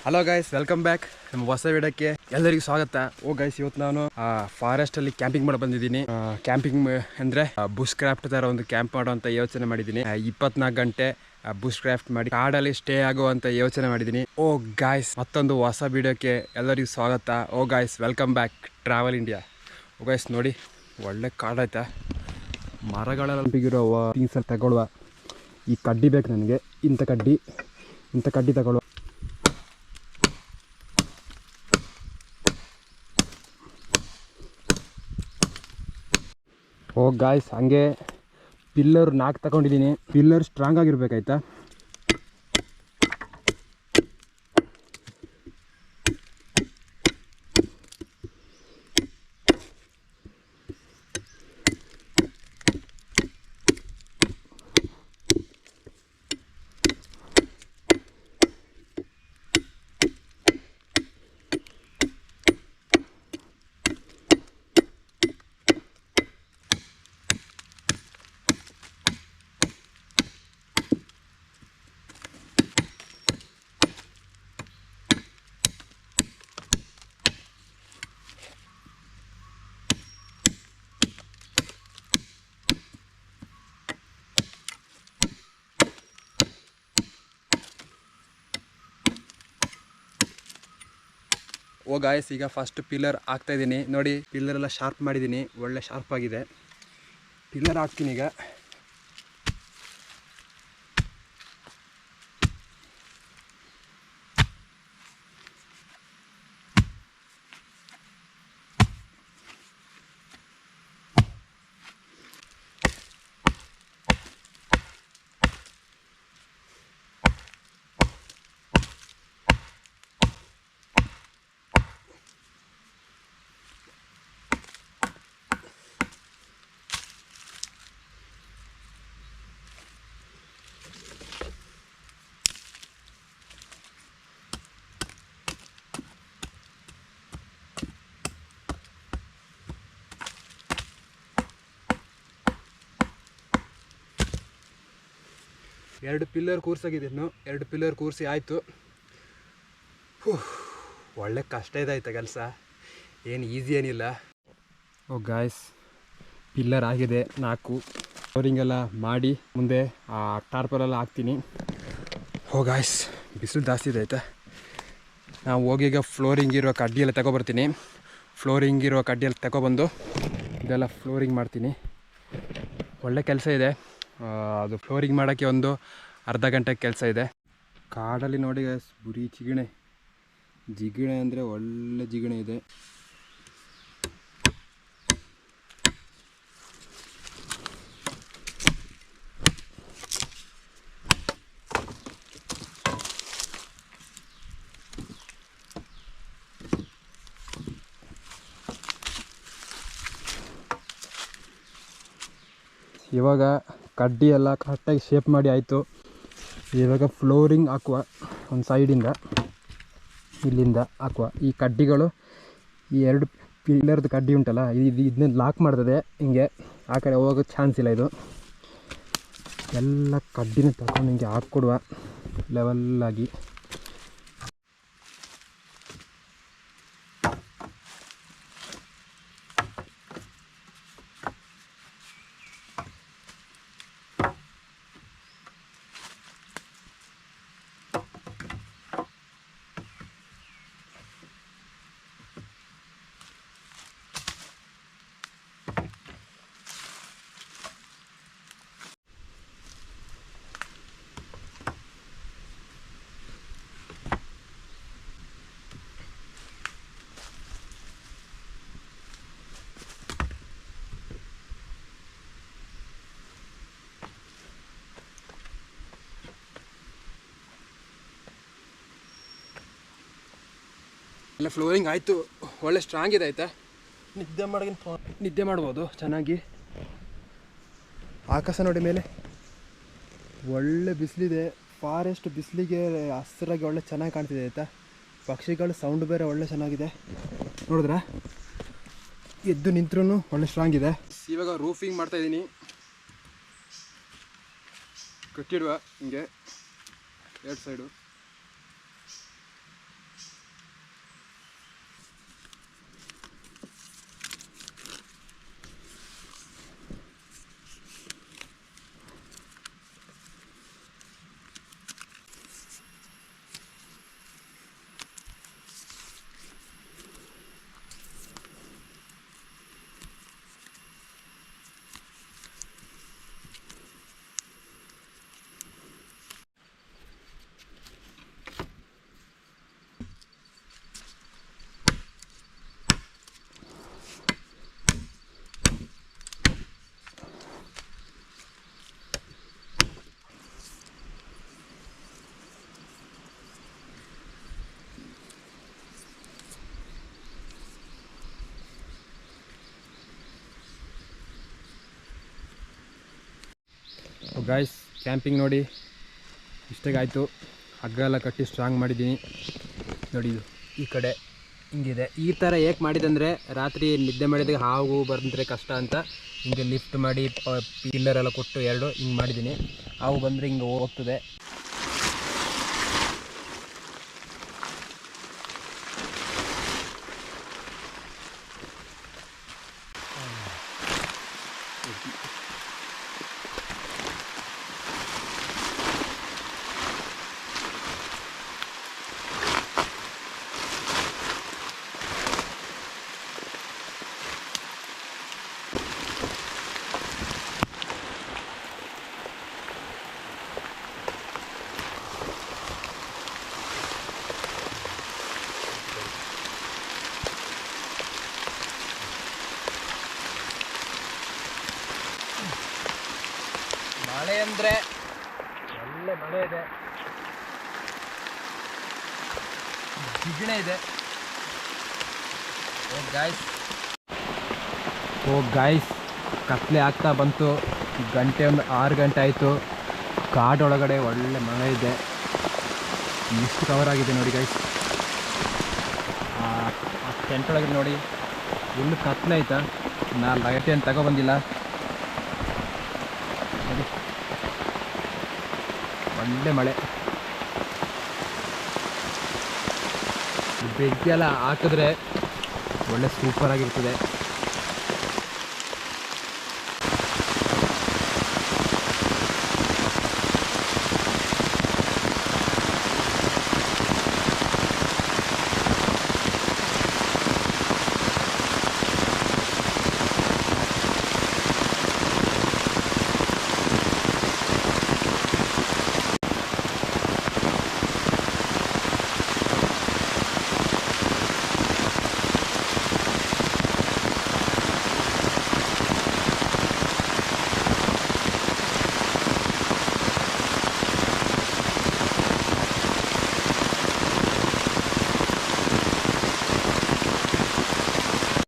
Hello guys, welcome back ನಮ್ಮ ಹೊಸ ವಿಡಿಯೋಕ್ಕೆ ಎಲ್ಲರಿಗೂ ಸ್ವಾಗತ. ಗೈಸ್, ಇವತ್ತು ನಾನು ಫಾರೆಸ್ಟ್ ಅಲ್ಲಿ ಕ್ಯಾಂಪಿಂಗ್ ಮಾಡಿ ಬಂದಿದ್ದೀನಿ. ಕ್ಯಾಂಪಿಂಗ್ ಅಂದ್ರೆ ಬುಷ್ ಕ್ರಾಫ್ಟ್ ತರ ಒಂದು ಕ್ಯಾಂಪ್ ಮಾಡುವಂತ ಯೋಚನೆ ಮಾಡಿದ್ದೀನಿ. 24 ಗಂಟೆ ಬುಷ್ ಕ್ರಾಫ್ಟ್ ಮಾಡಿ ಕಾಡಲ್ಲಿ ಸ್ಟೇ ಆಗುವಂತ ಯೋಚನೆ ಮಾಡಿದ್ದೀನಿ. ಗೈಸ್, ಮತ್ತೊಂದು ಹೊಸ ವಿಡಿಯೋಕ್ಕೆ ಎಲ್ಲರಿಗೂ ಸ್ವಾಗತ. Guys, welcome back travel India. Guys ನೋಡಿ, ಒಳ್ಳೆ ಕಾಡಾಯ್ತಾ, ಮರಗಳೆಲ್ಲ ಥಿಂಗ್ಸ್ ಅಲ್ಲಿ ತಗೊಳ್ಳುವ. ಈ ಕಡ್ಡಿ ಬೇಕು ನನಗೆ, ಇಂಥ ಕಡ್ಡಿ ತಗೊಳ್ಳುವ. ಗಾಯ್ಸ್, ಹಂಗೆ ಪಿಲ್ಲರ್ 4 ತಗೊಂಡಿದ್ದೀನಿ. ಪಿಲ್ಲರ್ ಸ್ಟ್ರಾಂಗ್ ಆಗಿರ್ಬೇಕಾಯ್ತಾ. ಗಾಯ್ಸ್, ಈಗ ಫಸ್ಟ್ ಪಿಲ್ಲರ್ ಹಾಕ್ತಾ ಇದ್ದೀನಿ. ನೋಡಿ, ಪಿಲ್ಲರ್ ಎಲ್ಲ ಶಾರ್ಪ್ ಮಾಡಿದ್ದೀನಿ, ಒಳ್ಳೆ ಶಾರ್ಪ್ ಆಗಿದೆ. ಪಿಲ್ಲರ್ ಹಾಕ್ತೀನಿ ಈಗ. ಎರಡು ಪಿಲ್ಲರ್ ಕೂರ್ಸಾಗಿದ್ದೀನಿ. 2 ಪಿಲ್ಲರ್ ಕೂರಿಸಿ ಆಯಿತು. ಒಳ್ಳೆ ಕಷ್ಟ ಇದಾಯ್ತು ಕೆಲಸ, ಏನು ಈಸಿ ಏನಿಲ್ಲ. ಗಾಯ್ಸ್, ಪಿಲ್ಲರ್ ಆಗಿದೆ 4. ಫ್ಲೋರಿಂಗೆಲ್ಲ ಮಾಡಿ ಮುಂದೆ ಆ ಟಾರ್ಪಲೆಲ್ಲ ಹಾಕ್ತೀನಿ. ಗಾಯ್ಸ್, ಬಿಸಿಲು ಜಾಸ್ತಿ ಇದೆ ಆಯಿತಾ. ನಾವು ಹೋಗೀಗ ಫ್ಲೋರಿಂಗ್ ಇರೋ ಕಡ್ಡಿಯೆಲ್ಲ ತಗೊಬರ್ತೀನಿ. ಫ್ಲೋರಿಂಗ್ ಇರೋ ಕಡ್ಡಿಯಲ್ಲಿ ತಗೊಬಂದು ಇದೆಲ್ಲ ಫ್ಲೋರಿಂಗ್ ಮಾಡ್ತೀನಿ. ಒಳ್ಳೆ ಕೆಲಸ ಇದೆ. ಅದು ಫ್ಲೋರಿಂಗ್ ಮಾಡೋಕ್ಕೆ ಒಂದು ಅರ್ಧ ಗಂಟೆ ಕೆಲಸ ಇದೆ. ಕಾಡಲ್ಲಿ ನೋಡಿ ಗೈಸ್, ಬರೀ ಜಿಗಣೆ ಅಂದರೆ ಒಳ್ಳೆ ಜಿಗಣೆ ಇದೆ. ಇವಾಗ ಕಡ್ಡಿ ಎಲ್ಲ ಕರೆಕ್ಟಾಗಿ ಶೇಪ್ ಮಾಡಿ ಆಯಿತು. ಇವಾಗ ಫ್ಲೋರಿಂಗ್ ಹಾಕುವ. ಒಂದು ಸೈಡಿಂದ ಇಲ್ಲಿಂದ ಹಾಕುವ. ಈ ಕಡ್ಡಿಗಳು, ಈ 2 ಪಿಲ್ಲರ್ದು ಕಡ್ಡಿ ಉಂಟಲ್ಲ, ಇದನ್ನ ಲಾಕ್ ಮಾಡ್ತದೆ. ಹಿಂಗೆ ಆ ಕಡೆ ಹೋಗೋ ಚಾನ್ಸ್ ಇಲ್ಲ. ಇದು ಎಲ್ಲ ಕಡ್ಡಿನ ತಗೊಂಡು ಹಿಂಗೆ ಹಾಕ್ಕೊಡುವ ಲೆವೆಲ್ಲಾಗಿ. ಎಲ್ಲ ಫ್ಲೋರಿಂಗ್ ಆಯಿತು, ಒಳ್ಳೆ ಸ್ಟ್ರಾಂಗ್ ಇದೆ ಆಯಿತಾ. ನಿದ್ದೆ ಮಾಡ್ಬೋದು ಚೆನ್ನಾಗಿ. ಆಕಾಶ ನೋಡಿ ಮೇಲೆ, ಒಳ್ಳೆ ಬಿಸಿಲಿದೆ. ಫಾರೆಸ್ಟ್ ಬಿಸಿಲಿಗೆ ಹಸಿರಾಗಿ ಒಳ್ಳೆ ಚೆನ್ನಾಗಿ ಕಾಣ್ತಿದೆ ಆಯಿತಾ. ಪಕ್ಷಿಗಳು ಸೌಂಡ್ ಬೇರೆ ಒಳ್ಳೆ ಚೆನ್ನಾಗಿದೆ. ನೋಡಿದ್ರಾ, ಎದ್ದು ನಿಂತ್ರೂ ಒಳ್ಳೆ ಸ್ಟ್ರಾಂಗ್ ಇದೆ. ಇವಾಗ ರೂಫಿಂಗ್ ಮಾಡ್ತಾಯಿದ್ದೀನಿ. ಕಟ್ಟಿಡುವ ಹಿಂಗೆ 2 ಸೈಡು. ಗಾಯ್ಸ್ ಕ್ಯಾಂಪಿಂಗ್ ನೋಡಿ ಇಷ್ಟಾಗಾಯಿತು. ಹಗ್ಗ ಎಲ್ಲ ಕಟ್ಟಿ ಸ್ಟ್ರಾಂಗ್ ಮಾಡಿದ್ದೀನಿ ನೋಡಿ. ಇದು ಈ ಕಡೆ ಹಿಂಗಿದೆ. ಈ ಥರ ಏಕೆ ಮಾಡಿದಂದರೆ ರಾತ್ರಿ ನಿದ್ದೆ ಮಾಡಿದಾಗ ಹಾವು ಬಂದರೆ ಕಷ್ಟ ಅಂತ ಹಿಂಗೆ ಲಿಫ್ಟ್ ಮಾಡಿ ಪಿಲ್ಲರೆಲ್ಲ ಕೊಟ್ಟು ಎರಡು ಹಿಂಗೆ ಮಾಡಿದ್ದೀನಿ. ಹಾವು ಬಂದರೆ ಹಿಂಗೆ ಹೋಗ್ತದೆ. ಮಳೆ ಅಂದರೆ ಒಳ್ಳೆ ಮಳೆ ಇದೆ, ಜಿಗಣೆ ಇದೆ. ಓ ಗಾಯ್ಸ್ ಕತ್ಲೆ ಆಗ್ತಾ ಬಂತು. ಗಂಟೆ ಒಂದು 6 ಗಂಟೆ ಆಯಿತು. ಕಾಡೊಳಗಡೆ ಒಳ್ಳೆ ಮಳೆ ಇದೆ. ಎಷ್ಟು ಕವರ್ ಆಗಿದೆ ನೋಡಿ ಗಾಯ್ಸ್. ಆ ಟೆಂಟ್ ಒಳಗಡೆ ನೋಡಿ ಫುಲ್ ಕತ್ಲೆ ಆಯ್ತಾ. ನಾನು ಲೈಟ್ ಏನು ತಗೊಬಂದಿಲ್ಲ ನೋಡಿ. ಒಳ್ಳೆ ಮಳೆ. ಬೆಂಕಿ ಎಲ್ಲ ಹಾಕಿದ್ರೆ ಒಳ್ಳೆ ಸೂಪರಾಗಿರ್ತದೆ.